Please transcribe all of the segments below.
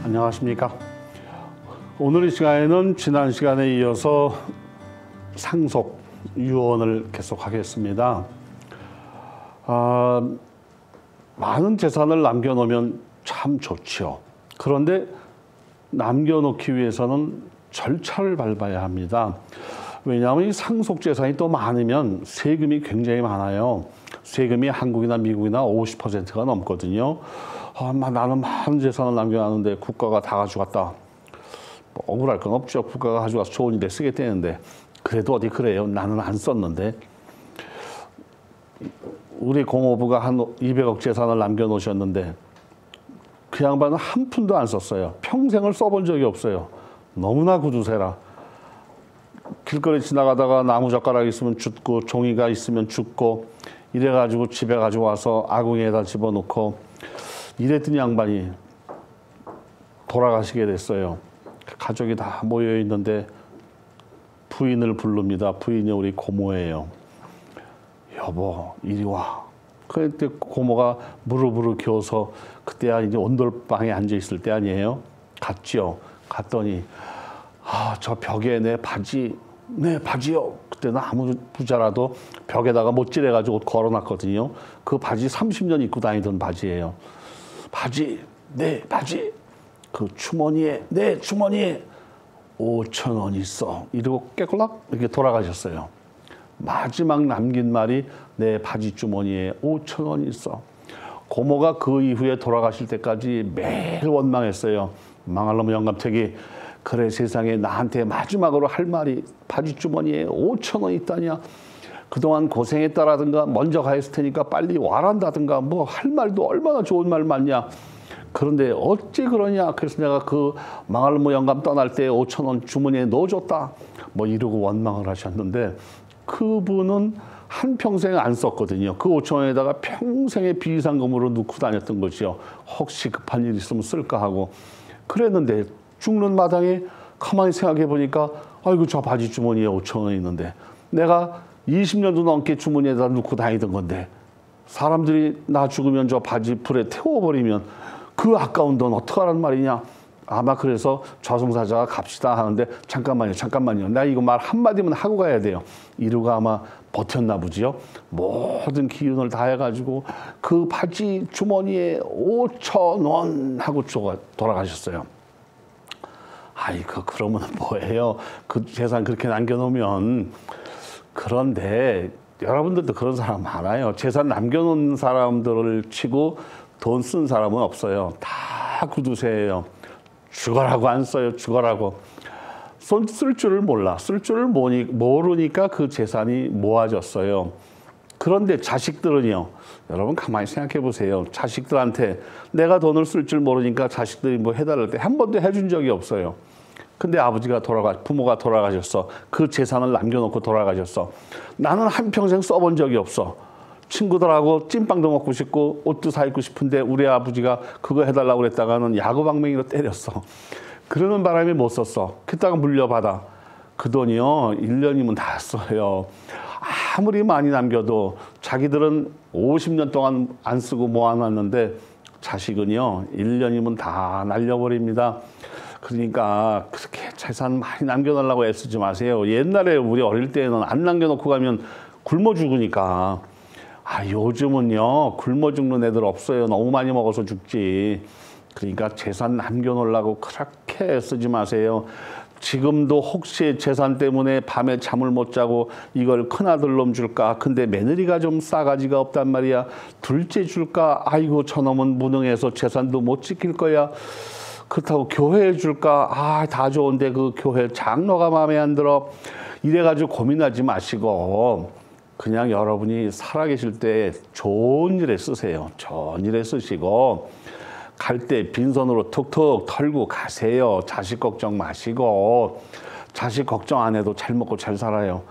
안녕하십니까. 오늘 이 시간에는 지난 시간에 이어서 상속, 유언을 계속하겠습니다. 많은 재산을 남겨놓으면 참 좋지요. 그런데 남겨놓기 위해서는 절차를 밟아야 합니다. 왜냐하면 이 상속 재산이 또 많으면 세금이 굉장히 많아요. 세금이 한국이나 미국이나 50%가 넘거든요. 나는 많은 재산을 남겨놨는데 국가가 다 가져갔다. 뭐 억울할 건 없죠. 국가가 가져가서 좋은 일에 쓰겠다는데 그래도 어디 그래요. 나는 안 썼는데. 우리 고모부가 한 200억 재산을 남겨놓으셨는데 그 양반은 한 푼도 안 썼어요. 평생을 써본 적이 없어요. 너무나 구두쇠라. 길거리 지나가다가 나무젓가락 있으면 죽고 종이가 있으면 죽고 이래가지고 집에 가져와서 아궁이에다 집어넣고 이랬더니 양반이 돌아가시게 됐어요. 가족이 다 모여 있는데 부인을 부릅니다. 부인이 우리 고모예요. 여보, 이리 와. 그때 고모가 무릎으로 겨서 그때야 이제 온돌방에 앉아 있을 때 아니에요. 갔죠. 갔더니 저 벽에 내 바지요. 그때는 아무 부자라도 벽에다가 못질해가지고 옷 걸어놨거든요. 그 바지 30년 입고 다니던 바지예요. 내 바지. 그 주머니에, 내 주머니에 5,000원 있어. 이러고 깨끗락 이렇게 돌아가셨어요. 마지막 남긴 말이 내 바지 주머니에 5,000원 있어. 고모가 그 이후에 돌아가실 때까지 매일 원망했어요. 망할 놈의 영감택이 그래 세상에 나한테 마지막으로 할 말이 바지 주머니에 5,000원 있다냐. 그동안 고생했다라든가 먼저 가 있을 테니까 빨리 와란다든가 뭐 할 말도 얼마나 좋은 말 많냐. 그런데 어찌 그러냐. 그래서 내가 그 망할 놈의 영감 떠날 때 5,000원 주머니에 넣어줬다. 뭐 이러고 원망을 하셨는데 그분은 한평생 안 썼거든요. 그 5,000원에다가 평생의 비상금으로 넣고 다녔던 거죠. 혹시 급한 일 있으면 쓸까 하고. 그랬는데 죽는 마당에 가만히 생각해 보니까 아이고 저 바지 주머니에 5,000원 있는데 내가 20년도 넘게 주머니에다 넣고 다니던 건데 사람들이 나 죽으면 저 바지 불에 태워버리면 그 아까운 돈 어떡하란 말이냐. 아마 그래서 저승사자가 갑시다 하는데 잠깐만요. 나 이거 말 한마디만 하고 가야 돼요. 이러고 아마 버텼나 보지요. 모든 기운을 다해가지고 그 바지 주머니에 5,000원 하고 돌아가셨어요. 아이고 그러면 뭐예요. 그 재산 그렇게 남겨놓으면. 그런데 여러분들도 그런 사람 많아요. 재산 남겨놓은 사람들을 치고 돈 쓴 사람은 없어요. 다 구두쇠예요. 죽어라고 안 써요. 죽어라고. 쓸 줄을 몰라. 쓸 줄을 모르니까 그 재산이 모아졌어요. 그런데 자식들은요. 여러분 가만히 생각해 보세요. 자식들한테 내가 돈을 쓸 줄 모르니까 자식들이 뭐 해달랄 때 한 번도 해준 적이 없어요. 근데 부모가 돌아가셨어. 그 재산을 남겨놓고 돌아가셨어. 나는 한평생 써본 적이 없어. 친구들하고 찐빵도 먹고 싶고 옷도 사 입고 싶은데 우리 아버지가 그거 해달라고 그랬다가는 야구방망이로 때렸어. 그러는 바람에 못 썼어. 그따가 물려받아. 그 돈이요 1년이면 다 써요. 아무리 많이 남겨도 자기들은 50년 동안 안 쓰고 모아놨는데 자식은요 1년이면 다 날려버립니다. 그러니까 그렇게 재산 많이 남겨놓으려고 애쓰지 마세요. 옛날에 우리 어릴 때는 안 남겨놓고 가면 굶어 죽으니까. 요즘은요 굶어 죽는 애들 없어요. 너무 많이 먹어서 죽지. 그러니까 재산 남겨놓으려고 그렇게 쓰지 마세요. 지금도 혹시 재산 때문에 밤에 잠을 못 자고 이걸 큰아들 놈 줄까? 근데 며느리가 좀 싸가지가 없단 말이야. 둘째 줄까? 아이고 저놈은 무능해서 재산도 못 지킬 거야. 그렇다고 교회에 줄까? 다 좋은데 그 교회 장로가 마음에 안 들어. 이래가지고 고민하지 마시고 그냥 여러분이 살아계실 때 좋은 일에 쓰세요. 좋은 일에 쓰시고 갈 때 빈손으로 툭툭 털고 가세요. 자식 걱정 마시고. 자식 걱정 안 해도 잘 먹고 잘 살아요.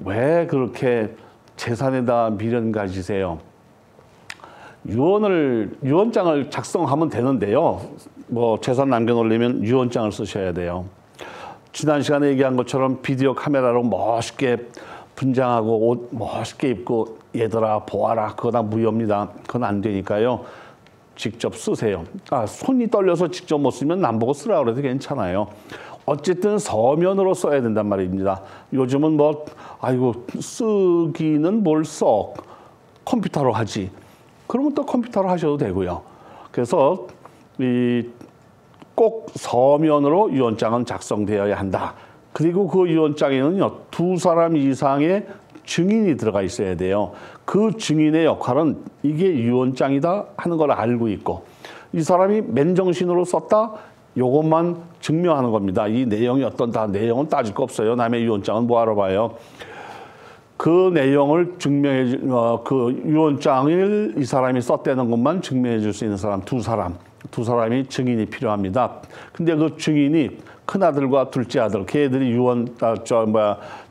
왜 그렇게 재산에다 미련 가지세요. 유언장을 작성하면 되는데요. 뭐 재산 남겨놓으려면 유언장을 쓰셔야 돼요. 지난 시간에 얘기한 것처럼 비디오 카메라로 멋있게 분장하고 옷 멋있게 입고 얘들아 보아라 그거 다 무효입니다. 그건 안 되니까요. 직접 쓰세요. 손이 떨려서 직접 못 쓰면 남보고 쓰라고 그래도 괜찮아요. 어쨌든 서면으로 써야 된단 말입니다. 요즘은 뭐 아이고 쓰기는 뭘 써 컴퓨터로 하지. 그러면 또 컴퓨터로 하셔도 되고요. 그래서 꼭 서면으로 유언장은 작성되어야 한다. 그리고 그 유언장에는요 2사람 이상의 증인이 들어가 있어야 돼요. 그 증인의 역할은 이게 유언장이다 하는 걸 알고 있고 이 사람이 맨정신으로 썼다 요것만 증명하는 겁니다. 이 내용이 어떤다 내용은 따질 거 없어요. 남의 유언장은 뭐하러 봐요. 그 내용을 증명해 그 유언장을 이 사람이 썼다는 것만 증명해 줄 수 있는 사람 두 사람이 증인이 필요합니다. 근데 그 증인이 큰아들과 둘째 아들 걔들이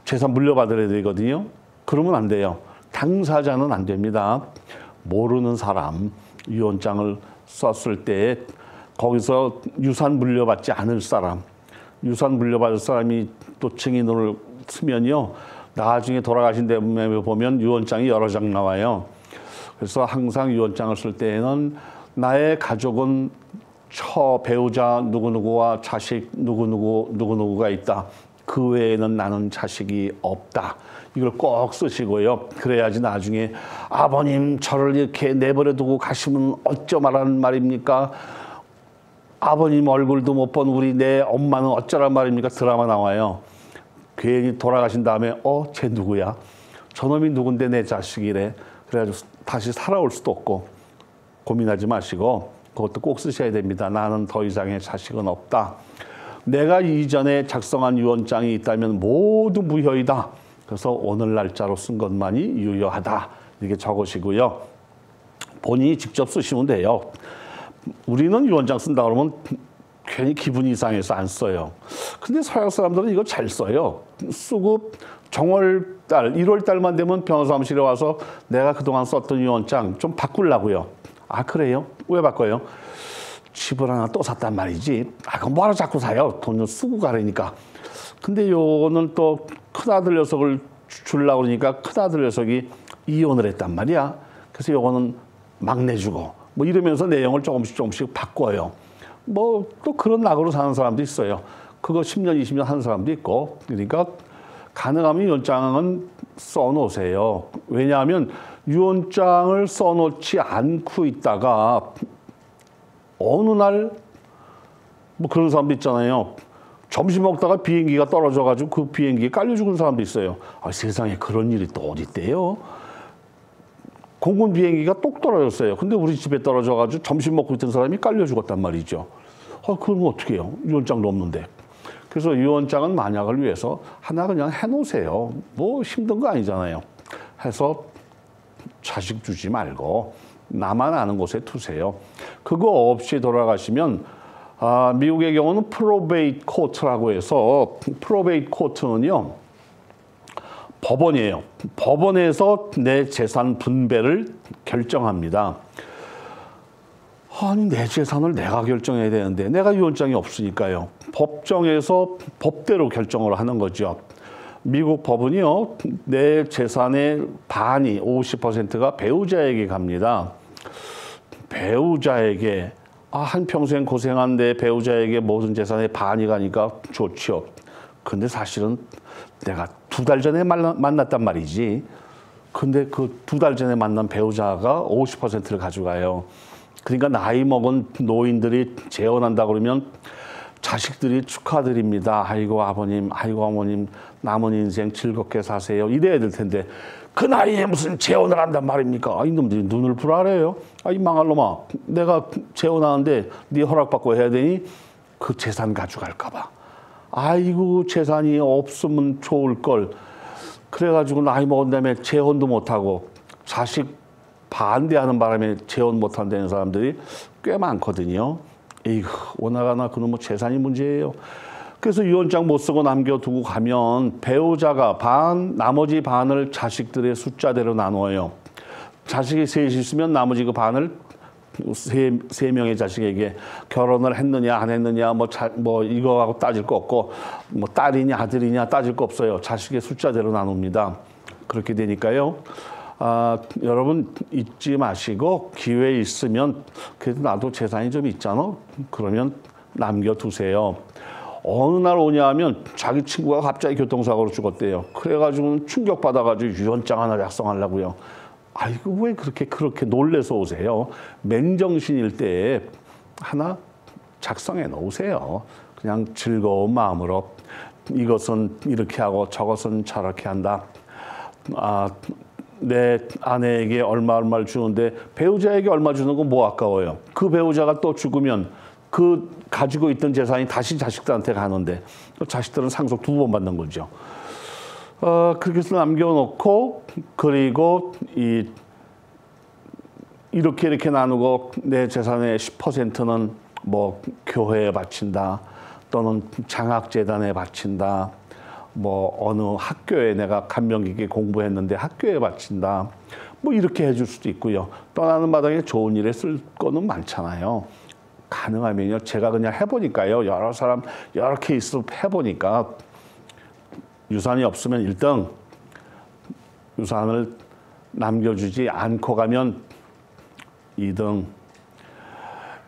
재산 물려받아야 되거든요. 그러면 안 돼요. 당사자는 안 됩니다. 모르는 사람 유언장을 썼을 때 거기서 유산 물려받지 않을 사람 유산 물려받을 사람이 또 증인으로 쓰면요. 나중에 돌아가신 다음에 보면 유언장이 여러 장 나와요. 그래서 항상 유언장을 쓸 때에는 나의 가족은 배우자 누구누구와 자식 누구누구가 있다. 그 외에는 나는 자식이 없다. 이걸 꼭 쓰시고요. 그래야지 나중에 아버님 저를 이렇게 내버려 두고 가시면 어쩌말하는 말입니까? 아버님 얼굴도 못 본 우리 내 엄마는 어쩌란 말입니까? 드라마 나와요. 괜히 돌아가신 다음에 쟤 누구야? 저놈이 누군데 내 자식이래. 그래가지고 다시 살아올 수도 없고 고민하지 마시고 그것도 꼭 쓰셔야 됩니다. 나는 더 이상의 자식은 없다. 내가 이전에 작성한 유언장이 있다면 모두 무효이다. 그래서 오늘 날짜로 쓴 것만이 유효하다. 이렇게 적으시고요. 본인이 직접 쓰시면 돼요. 우리는 유언장 쓴다 그러면 괜히 기분이 이상해서 안 써요. 근데 서양 사람들은 이거 잘 써요. 쓰고 정월달, 1월달만 되면 변호사무실에 와서 내가 그동안 썼던 유언장 좀 바꾸려고요. 그래요? 왜 바꿔요? 집을 하나 또 샀단 말이지. 그럼 뭐하러 자꾸 사요? 돈을 쓰고 가라니까. 근데 요거는 또 큰아들 녀석을 주려고 그러니까 큰아들 녀석이 이혼을 했단 말이야. 그래서 요거는 막내 주고 뭐 이러면서 내용을 조금씩 바꿔요. 뭐 또 그런 낙으로 사는 사람도 있어요. 그거 10년, 20년 하는 사람도 있고. 그러니까 가능하면 유언장은 써놓으세요. 왜냐하면 유언장을 써놓지 않고 있다가 어느 날 뭐 그런 사람도 있잖아요. 점심 먹다가 비행기가 떨어져가지고 그 비행기에 깔려 죽은 사람도 있어요. 세상에 그런 일이 또 어디 있대요. 공군 비행기가 똑 떨어졌어요. 근데 우리 집에 떨어져가지고 점심 먹고 있던 사람이 깔려 죽었단 말이죠. 그럼 어떻게 해요? 유언장도 없는데. 그래서 유언장은 만약을 위해서 하나 그냥 해놓으세요. 뭐 힘든 거 아니잖아요. 해서 자식 주지 말고 나만 아는 곳에 두세요. 그거 없이 돌아가시면 미국의 경우는 프로베이트 코트라고 해서 프로베이트 코트는요. 법원이에요. 법원에서 내 재산 분배를 결정합니다. 내 재산을 내가 결정해야 되는데 내가 유언장이 없으니까요. 법정에서 법대로 결정을 하는 거죠. 미국 법은요. 내 재산의 반이 50%가 배우자에게 갑니다. 배우자에게 한평생 고생한 내 배우자에게 모든 재산의 반이 가니까 좋죠. 근데 사실은 내가 2달 전에 만났단 말이지. 근데 그 2달 전에 만난 배우자가 50%를 가져가요. 그러니까 나이 먹은 노인들이 재혼한다 그러면 자식들이 축하드립니다. 아이고 아버님, 아이고 어머님, 남은 인생 즐겁게 사세요. 이래야 될 텐데 그 나이에 무슨 재혼을 한단 말입니까? 이놈들이 눈을 불알아요. 이 망할 놈아. 내가 재혼하는데 네 허락받고 해야 되니 그 재산 가져갈까 봐. 아이고 재산이 없으면 좋을 걸. 그래가지고 나이 먹은 다음에 재혼도 못하고 자식 반대하는 바람에 재혼 못한다는 사람들이 꽤 많거든요. 오나가나 그놈의 재산이 문제예요. 그래서 유언장 못 쓰고 남겨두고 가면 배우자가 반, 나머지 반을 자식들의 숫자대로 나누어요. 자식이 셋이 있으면 나머지 그 반을 세 명의 자식에게 결혼을 했느냐 안 했느냐 뭐 이거하고 따질 거 없고 뭐 딸이냐 아들이냐 따질 거 없어요. 자식의 숫자대로 나눕니다. 그렇게 되니까요. 여러분 잊지 마시고 기회 있으면 그래도 나도 재산이 좀 있잖아. 그러면 남겨두세요. 어느 날 오냐 하면 자기 친구가 갑자기 교통사고로 죽었대요. 그래가지고 충격받아가지고 유언장 하나 작성하려고요. 아이고 왜 그렇게 놀래서 오세요. 맨정신일 때 하나 작성해 놓으세요. 그냥 즐거운 마음으로 이것은 이렇게 하고 저것은 저렇게 한다. 내 아내에게 얼마를 주는데 배우자에게 얼마 주는 건 뭐 아까워요. 그 배우자가 또 죽으면 그 가지고 있던 재산이 다시 자식들한테 가는데 자식들은 상속 2번 받는 거죠. 그렇게 해서 남겨놓고 그리고 이렇게 나누고 내 재산의 10%는 뭐 교회에 바친다 또는 장학재단에 바친다 뭐 어느 학교에 내가 감명 깊게 공부했는데 학교에 바친다 뭐 이렇게 해줄 수도 있고요. 떠나는 마당에 좋은 일에 쓸 거는 많잖아요. 가능하면요. 제가 그냥 해보니까요. 여러 사람 여러 케이스 해보니까 유산이 없으면 1등 유산을 남겨주지 않고 가면 2등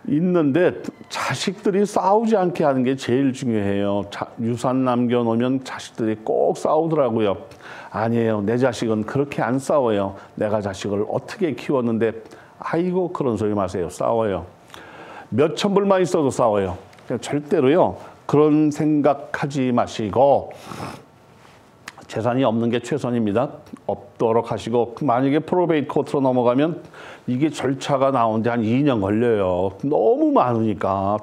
있는데 자식들이 싸우지 않게 하는 게 제일 중요해요. 유산 남겨놓으면 자식들이 꼭 싸우더라고요. 아니에요. 내 자식은 그렇게 안 싸워요. 내가 자식을 어떻게 키웠는데 아이고 그런 소리 마세요. 싸워요. 몇천 불만 있어도 싸워요. 절대로요. 그런 생각하지 마시고 재산이 없는 게 최선입니다. 없도록 하시고 만약에 프로베이트 코트로 넘어가면 이게 절차가 나오는데 한 2년 걸려요. 너무 많으니까.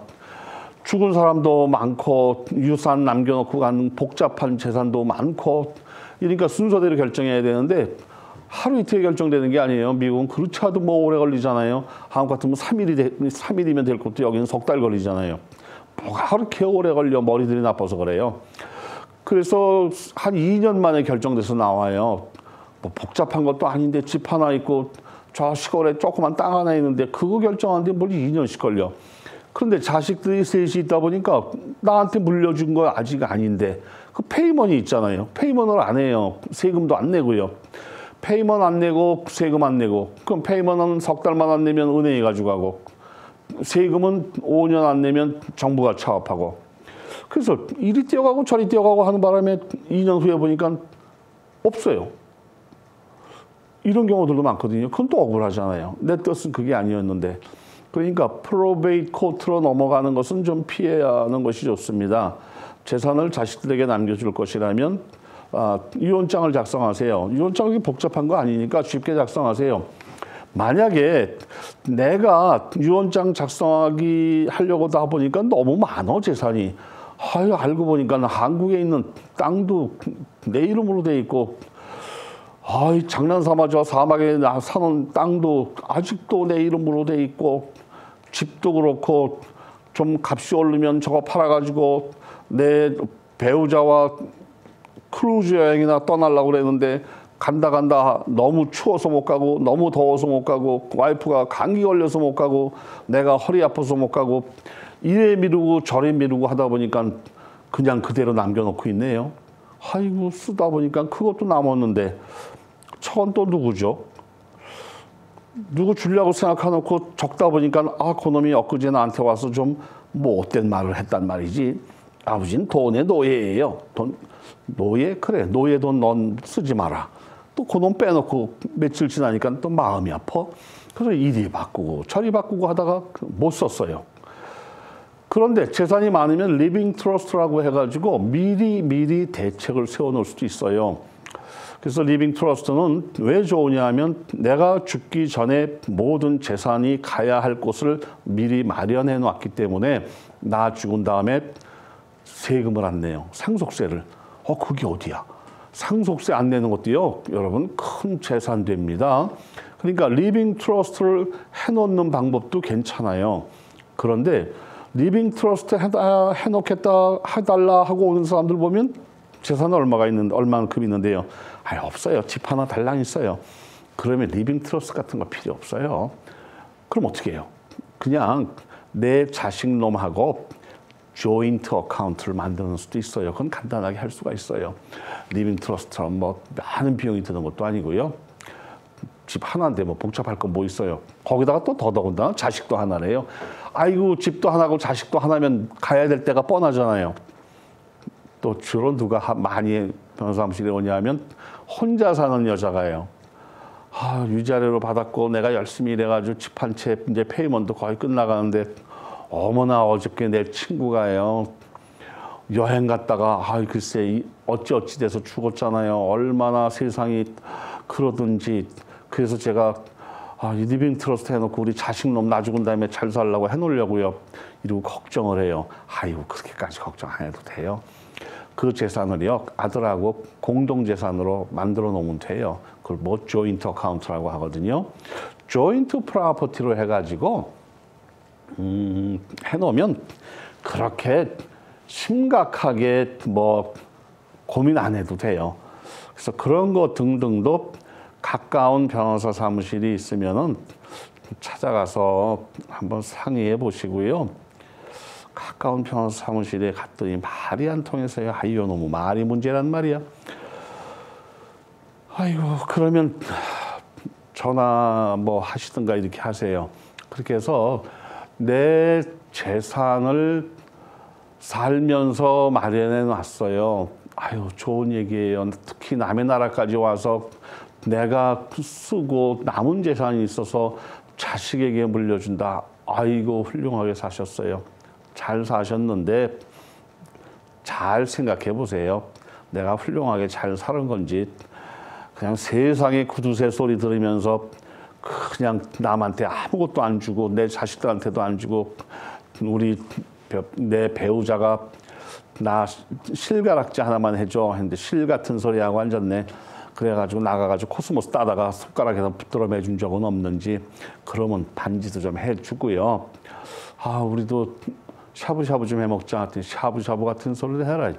죽은 사람도 많고 유산 남겨놓고 간 복잡한 재산도 많고 이러니까 순서대로 결정해야 되는데 하루 이틀에 결정되는 게 아니에요. 미국은 그렇지 않아도 뭐 오래 걸리잖아요. 한국 같으면 3일이면 될 것도 여기는 석 달 걸리잖아요. 뭐가 그렇게 오래 걸려. 머리들이 나빠서 그래요. 그래서 한 2년 만에 결정돼서 나와요. 뭐 복잡한 것도 아닌데 집 하나 있고 저 시골에 조그만 땅 하나 있는데 그거 결정하는데 뭘 2년씩 걸려. 그런데 자식들이 셋이 있다 보니까 나한테 물려준 거 아직 아닌데 그 페이먼이 있잖아요. 페이먼을 안 해요. 세금도 안 내고요. 페이먼 안 내고 세금 안 내고 그럼 페이먼은 석 달만 안 내면 은행이 가져가고 세금은 5년 안 내면 정부가 차업하고 그래서 이리 뛰어가고 저리 뛰어가고 하는 바람에 2년 후에 보니까 없어요. 이런 경우들도 많거든요. 그건 또 억울하잖아요. 내 뜻은 그게 아니었는데. 그러니까 프로베이트 코트로 넘어가는 것은 좀 피해야 하는 것이 좋습니다. 재산을 자식들에게 남겨줄 것이라면 유언장을 작성하세요. 유언장이 복잡한 거 아니니까 쉽게 작성하세요. 만약에 내가 유언장 하려고 다 보니까 너무 많어 재산이. 아유, 알고 보니까 한국에 있는 땅도 내 이름으로 돼 있고 아이 장난삼아 저 사막에 사는 땅도 아직도 내 이름으로 돼 있고 집도 그렇고 좀 값이 오르면 저거 팔아가지고 내 배우자와 크루즈 여행이나 떠나려고 그랬는데 간다 너무 추워서 못 가고 너무 더워서 못 가고 와이프가 감기 걸려서 못 가고 내가 허리 아파서 못 가고 이래 미루고 저래 미루고 하다 보니까 그냥 그대로 남겨놓고 있네요. 아이고 쓰다 보니까 그것도 남았는데 저건 또 누구죠? 누구 주려고 생각해놓고 적다 보니까 그놈이 엊그제 나한테 와서 좀 못된 말을 했단 말이지. 아버지는 돈의 노예예요. 노예? 그래 노예 돈 넌 쓰지 마라. 또 그놈 빼놓고 며칠 지나니까 또 마음이 아파. 그래서 이리 바꾸고 저리 바꾸고 하다가 못 썼어요. 그런데 재산이 많으면 리빙 트러스트라고 해가지고 미리 대책을 세워놓을 수도 있어요. 그래서 리빙 트러스트는 왜 좋으냐 하면 내가 죽기 전에 모든 재산이 가야 할 곳을 미리 마련해 놨기 때문에 나 죽은 다음에 세금을 안 내요. 상속세를. 그게 어디야? 상속세 안 내는 것도요. 여러분 큰 재산 됩니다. 그러니까 리빙 트러스트를 해놓는 방법도 괜찮아요. 그런데 리빙 트러스트 해놓겠다 해달라 하고 오는 사람들 보면 재산 얼마가 있는데 얼마만큼 있는데요. 아니 없어요. 집 하나 달랑 있어요. 그러면 리빙 트러스트 같은 거 필요 없어요. 그럼 어떻게 해요? 그냥 내 자식 놈하고 조인트 어카운트를 만드는 수도 있어요. 그건 간단하게 할 수가 있어요. 리빙 트러스트처럼 뭐 많은 비용이 드는 것도 아니고요. 집 하나인데 뭐 복잡할 건 뭐 있어요. 거기다가 또 더더군다나 자식도 하나래요. 아이고 집도 하나고 자식도 하나면 가야 될 때가 뻔하잖아요. 또 주로 누가 많이 변호사 사무실에 오냐면 혼자 사는 여자가요. 아, 위자료로 받았고 내가 열심히 일해가지고 집 한 채 이제 페이먼트 거의 끝나가는데 어머나 어저께 내 친구가요. 여행 갔다가 아 글쎄 어찌 돼서 죽었잖아요. 얼마나 세상이 그러든지. 그래서 제가 이 리빙 트러스트 해놓고 우리 자식놈 나 죽은 다음에 잘 살라고 해놓으려고요. 이러고 걱정을 해요. 아이고 그렇게까지 걱정 안 해도 돼요. 그 재산을요 아들하고 공동 재산으로 만들어 놓으면 돼요. 그걸 뭐 조인트 어카운트라고 하거든요. 조인트 프로퍼티로 해가지고 해놓으면 그렇게 심각하게 뭐 고민 안 해도 돼요. 그래서 그런 거 등등도 가까운 변호사 사무실이 있으면은 찾아가서 한번 상의해 보시고요. 가까운 변호사 사무실에 갔더니 말이 안 통해서요. 아이고 너무 말이 문제란 말이야. 아이고 그러면 전화 뭐 하시든가 이렇게 하세요. 그렇게 해서 내 재산을 살면서 마련해 놨어요. 아유 좋은 얘기예요. 특히 남의 나라까지 와서 내가 쓰고 남은 재산이 있어서 자식에게 물려준다. 아이고 훌륭하게 사셨어요. 잘 사셨는데 잘 생각해 보세요. 내가 훌륭하게 잘 사는 건지 그냥 세상에 구두쇠 소리 들으면서 그냥 남한테 아무것도 안 주고 내 자식들한테도 안 주고 내 배우자가 나 실가락지 하나만 해줘 했는데 실 같은 소리하고 앉았네. 그래가지고 나가가지고 코스모스 따다가 손가락에서 붙들어 매준 적은 없는지 그러면 반지도 좀 해주고요. 우리도 샤브샤브 좀 해먹자 했더니 샤브샤브 같은 소리를 해라.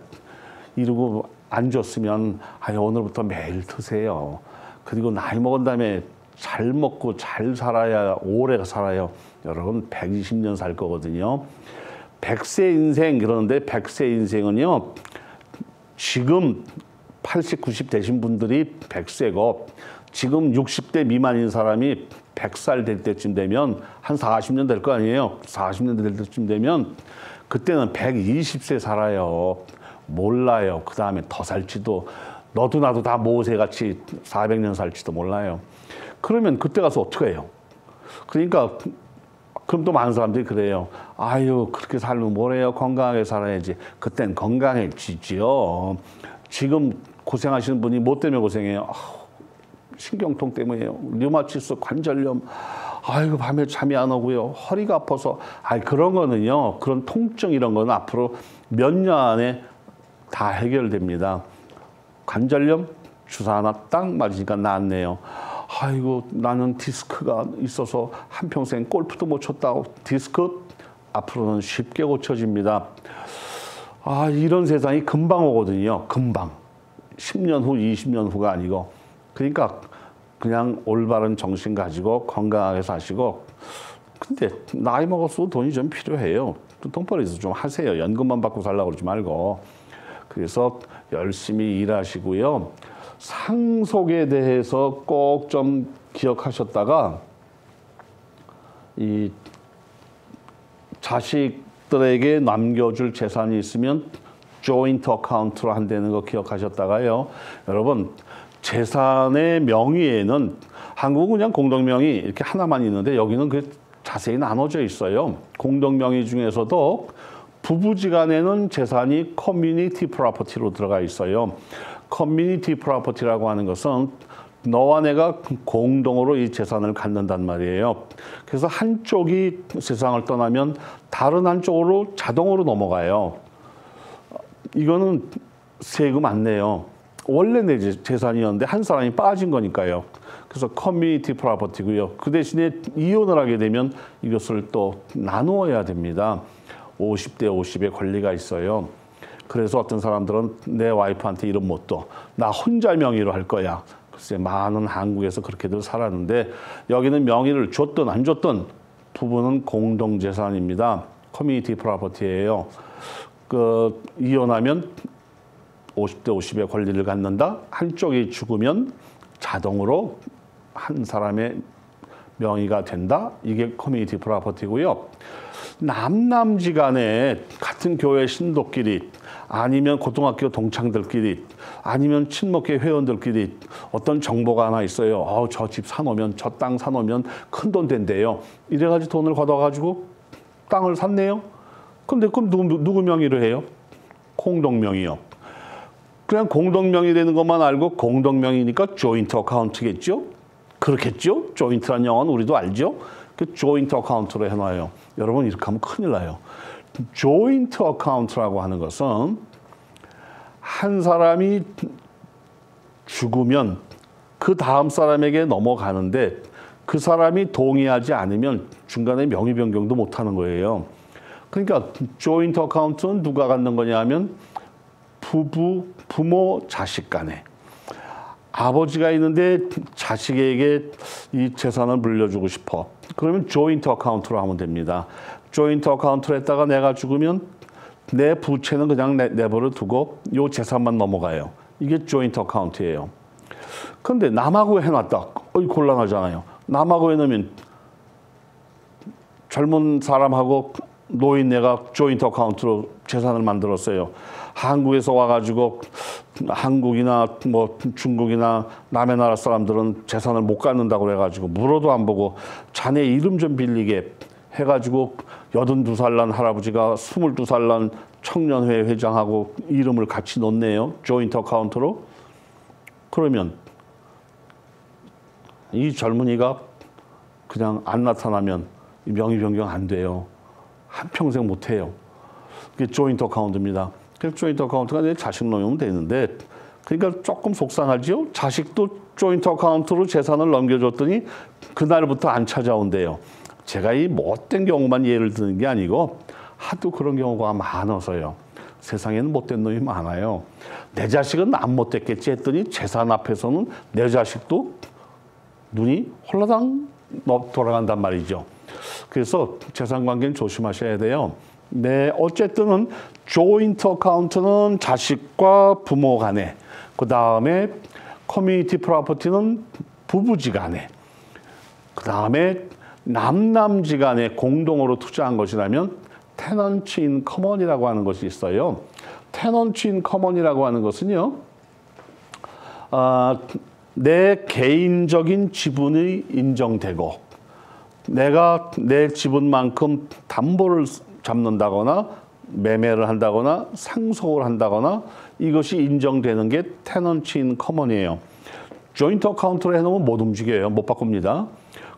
이러고 안 줬으면 오늘부터 매일 드세요. 그리고 나이 먹은 다음에 잘 먹고 잘 살아야 오래 살아요. 여러분 120년 살 거거든요. 100세 인생 그러는데 100세 인생은요. 지금 80, 90 되신 분들이 100세고 지금 60대 미만인 사람이 100살 될 때쯤 되면 한 40년 될 거 아니에요. 40년 될 때쯤 되면 그때는 120세 살아요. 몰라요. 그 다음에 더 살지도 너도 나도 다 모세같이 400년 살지도 몰라요. 그러면 그때 가서 어떻게 해요? 그러니까 그럼 또 많은 사람들이 그래요. 아유 그렇게 살면 뭐래요. 건강하게 살아야지. 그땐 건강해지지요. 지금 고생하시는 분이 뭐 때문에 고생해요? 신경통 때문에요. 류마티스, 관절염. 아이고 밤에 잠이 안 오고요. 허리가 아파서. 그런 거는요. 그런 통증 이런 거는 앞으로 몇 년 안에 다 해결됩니다. 관절염 주사 하나 딱 맞으니까 낫네요. 아이고 나는 디스크가 있어서 한평생 골프도 못 쳤다고. 디스크 앞으로는 쉽게 고쳐집니다. 이런 세상이 금방 오거든요. 금방. 10년 후, 20년 후가 아니고. 그러니까 그냥 올바른 정신 가지고 건강하게 사시고. 근데 나이 먹었어도 돈이 좀 필요해요. 돈벌이도 좀 하세요. 연금만 받고 살라고 그러지 말고. 그래서 열심히 일하시고요. 상속에 대해서 꼭 좀 기억하셨다가 이 자식들에게 남겨줄 재산이 있으면 조인트 어카운트로 한다는 거 기억하셨다가요. 여러분 재산의 명의에는 한국은 그냥 공동명의 이렇게 하나만 있는데 여기는 그 자세히 나눠져 있어요. 공동명의 중에서도 부부지간에는 재산이 커뮤니티 프로퍼티로 들어가 있어요. 커뮤니티 프로퍼티라고 하는 것은 너와 내가 공동으로 이 재산을 갖는단 말이에요. 그래서 한쪽이 세상을 떠나면 다른 한쪽으로 자동으로 넘어가요. 이거는 세금 안 내요. 원래 내 재산이었는데 한 사람이 빠진 거니까요. 그래서 커뮤니티 프로퍼티고요. 그 대신에 이혼을 하게 되면 이것을 또 나누어야 됩니다. 50대 50의 권리가 있어요. 그래서 어떤 사람들은 내 와이프한테 이름 못 둬. 나 혼자 명의로 할 거야. 글쎄 많은 한국에서 그렇게들 살았는데 여기는 명의를 줬든 안 줬든 부부는 공동재산입니다. 커뮤니티 프로퍼티예요. 이혼하면 50대 50의 권리를 갖는다. 한쪽이 죽으면 자동으로 한 사람의 명의가 된다. 이게 커뮤니티 프로퍼티고요. 남남지간에 같은 교회 신도끼리 아니면 고등학교 동창들끼리 아니면 친목회 회원들끼리 어떤 정보가 하나 있어요. 저 집 사놓으면 저 땅 사놓으면 큰 돈 된대요. 이래가지고 돈을 걷어가지고 땅을 샀네요. 근데 그럼 누구 명의로 해요? 공동명의요. 그냥 공동명의 되는 것만 알고 공동명의니까 조인트 어카운트겠죠? 그렇겠죠? 조인트란 영어는 우리도 알죠? 그 조인트 어카운트로 해놔요. 여러분 이렇게 하면 큰일 나요. 조인트 어카운트라고 하는 것은 한 사람이 죽으면 그 다음 사람에게 넘어가는데 그 사람이 동의하지 않으면 중간에 명의 변경도 못하는 거예요. 그러니까 조인트 어카운트는 누가 갖는 거냐 하면 부모, 자식 간에. 아버지가 있는데 자식에게 이 재산을 물려주고 싶어. 그러면 조인트 어카운트로 하면 됩니다. 조인트 어카운트로 했다가 내가 죽으면 내 부채는 그냥 내버려 두고 요 재산만 넘어가요. 이게 조인트 어카운트예요. 그런데 남하고 해놨다. 곤란하잖아요. 남하고 해놓으면 젊은 사람하고 노인네가 조인트 어카운트로 재산을 만들었어요. 한국에서 와가지고 한국이나 뭐 중국이나 남의 나라 사람들은 재산을 못 갖는다고 그래가지고 물어도 안 보고 자네 이름 좀 빌리게 해가지고 82살 난 할아버지가 22살 난 청년회 회장하고 이름을 같이 넣네요. 조인트 어카운트로. 그러면 이 젊은이가 그냥 안 나타나면 명의 변경 안 돼요. 한평생 못 해요. 그게 조인트 어카운트입니다. 그래서 조인트 어카운트가 내 자식 놈이면 되는데 그러니까 조금 속상하죠. 자식도 조인트 어카운트로 재산을 넘겨줬더니 그날부터 안 찾아온대요. 제가 이 못된 경우만 예를 드는 게 아니고 하도 그런 경우가 많아서요. 세상에는 못된 놈이 많아요. 내 자식은 안 못됐겠지 했더니 재산 앞에서는 내 자식도 눈이 홀라당 돌아간단 말이죠. 그래서 재산 관계는 조심하셔야 돼요. 네, 어쨌든 조인트 어카운트는 자식과 부모 간에, 그 다음에 커뮤니티 프로퍼티는 부부지간에, 그 다음에 남남지간에 공동으로 투자한 것이라면 테넌트 인 커먼이라고 하는 것이 있어요. 테넌트 인 커먼이라고 하는 것은요, 내 개인적인 지분이 인정되고 내가 내 지분만큼 담보를 잡는다거나 매매를 한다거나 상속을 한다거나 이것이 인정되는 게 테넌트 인 커먼이에요. 조인트 어카운트로 해놓으면 못 움직여요. 못 바꿉니다.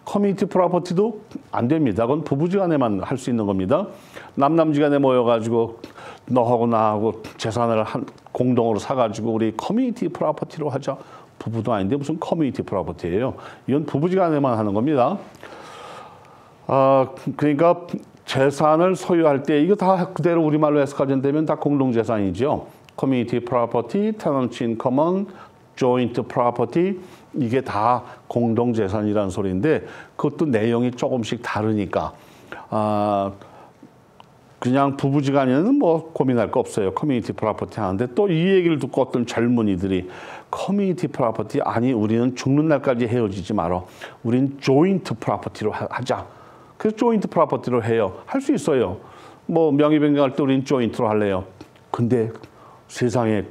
커뮤니티 프로퍼티도 안 됩니다. 그건 부부지간에만 할 수 있는 겁니다. 남남지간에 모여가지고 너하고 나하고 재산을 공동으로 사가지고 우리 커뮤니티 프로퍼티로 하자. 부부도 아닌데 무슨 커뮤니티 프로퍼티예요. 이건 부부지간에만 하는 겁니다. 그러니까 재산을 소유할 때 이거 다 그대로 우리말로 해서 가전되면 다 공동재산이죠. 커뮤니티 프로퍼티, 테넌트 인 커먼, 조인트 프로퍼티 이게 다 공동재산이라는 소리인데 그것도 내용이 조금씩 다르니까 그냥 부부지간에는 뭐 고민할 거 없어요. 커뮤니티 프로퍼티 하는데 또 이 얘기를 듣고 어떤 젊은이들이 커뮤니티 프로퍼티 아니 우리는 죽는 날까지 헤어지지 말어. 우린 조인트 프로퍼티로 하자. 그래서 조인트 프로퍼티로 해요. 할 수 있어요. 뭐 명의 변경할 때 우린 조인트로 할래요. 근데 세상에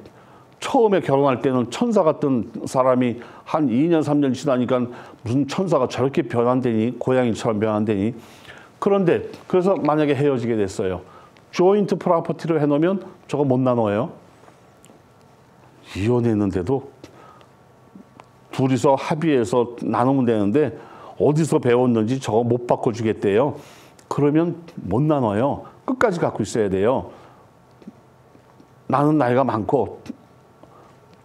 처음에 결혼할 때는 천사 같은 사람이 한 2년, 3년 지나니까 무슨 천사가 저렇게 변한다니, 고양이처럼 변한다니. 그런데 그래서 만약에 헤어지게 됐어요. 조인트 프로퍼티로 해놓으면 저거 못 나눠요. 이혼했는데도 둘이서 합의해서 나누면 되는데 어디서 배웠는지 저거 못 바꿔주겠대요. 그러면 못 나눠요. 끝까지 갖고 있어야 돼요. 나는 나이가 많고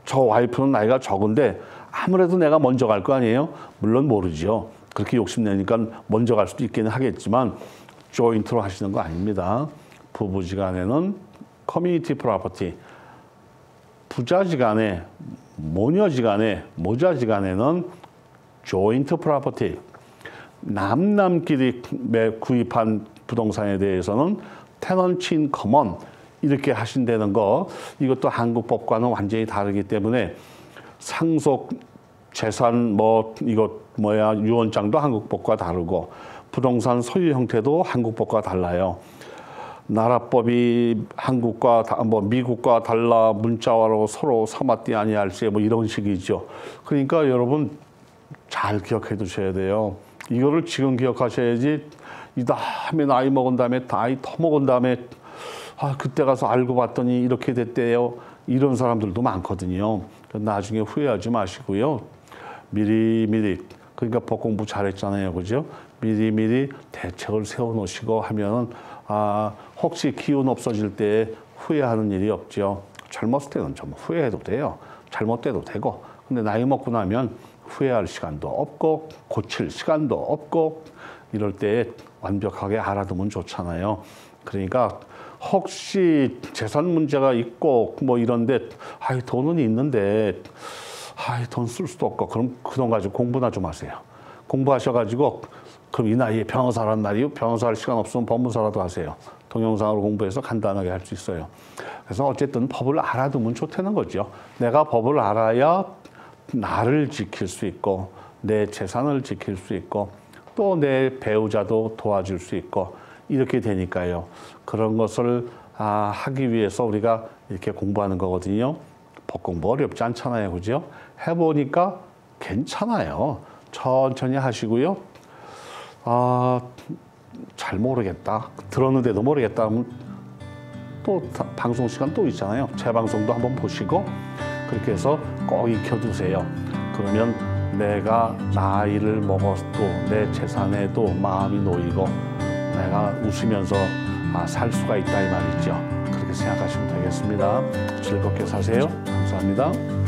저 와이프는 나이가 적은데 아무래도 내가 먼저 갈 거 아니에요? 물론 모르죠. 그렇게 욕심내니까 먼저 갈 수도 있기는 하겠지만 조인트로 하시는 거 아닙니다. 부부지간에는 커뮤니티 프로퍼티, 부자지간에, 모녀지간에, 모자지간에는 조인트 프로퍼티, 남남끼리 구입한 부동산에 대해서는 테넌트 인 커먼 이렇게 하신다는 거, 이것도 한국법과는 완전히 다르기 때문에 상속 재산 유언장도 한국법과 다르고 부동산 소유 형태도 한국법과 달라요. 나라법이 한국과 미국과 달라 문자화로 서로 서맞지 아니할세 이런 식이죠. 그러니까 여러분 잘 기억해 두셔야 돼요. 이거를 지금 기억하셔야지 이 다음에 나이 먹은 다음에 나이 더 먹은 다음에 그때 가서 알고 봤더니 이렇게 됐대요. 이런 사람들도 많거든요. 나중에 후회하지 마시고요. 미리미리, 그러니까 법 공부 잘했잖아요. 그죠? 미리미리 대책을 세워놓으시고 하면은 혹시 기운 없어질 때 후회하는 일이 없죠. 젊었을 때는 좀 후회해도 돼요. 잘못돼도 되고. 근데 나이 먹고 나면 후회할 시간도 없고 고칠 시간도 없고 이럴 때 완벽하게 알아두면 좋잖아요. 그러니까 혹시 재산 문제가 있고 이런데 돈은 있는데 돈 쓸 수도 없고 그럼 그 돈 가지고 공부나 좀 하세요. 공부하셔가지고 그럼 이 나이에 변호사란 말이요. 변호사 할 시간 없으면 법무사라도 하세요. 동영상으로 공부해서 간단하게 할 수 있어요. 그래서 어쨌든 법을 알아두면 좋다는 거죠. 내가 법을 알아야 나를 지킬 수 있고 내 재산을 지킬 수 있고 또 내 배우자도 도와줄 수 있고 이렇게 되니까요. 그런 것을 하기 위해서 우리가 이렇게 공부하는 거거든요. 법 공부 어렵지 않잖아요. 그죠? 해보니까 괜찮아요. 천천히 하시고요. 잘 모르겠다. 들었는데도 모르겠다 하면 또 방송 시간 또 있잖아요. 재방송도 한번 보시고 그렇게 해서 꼭 익혀두세요. 그러면 내가 나이를 먹어도 내 재산에도 마음이 놓이고 내가 웃으면서 살 수가 있다 이 말이죠. 그렇게 생각하시면 되겠습니다. 즐겁게 사세요. 감사합니다.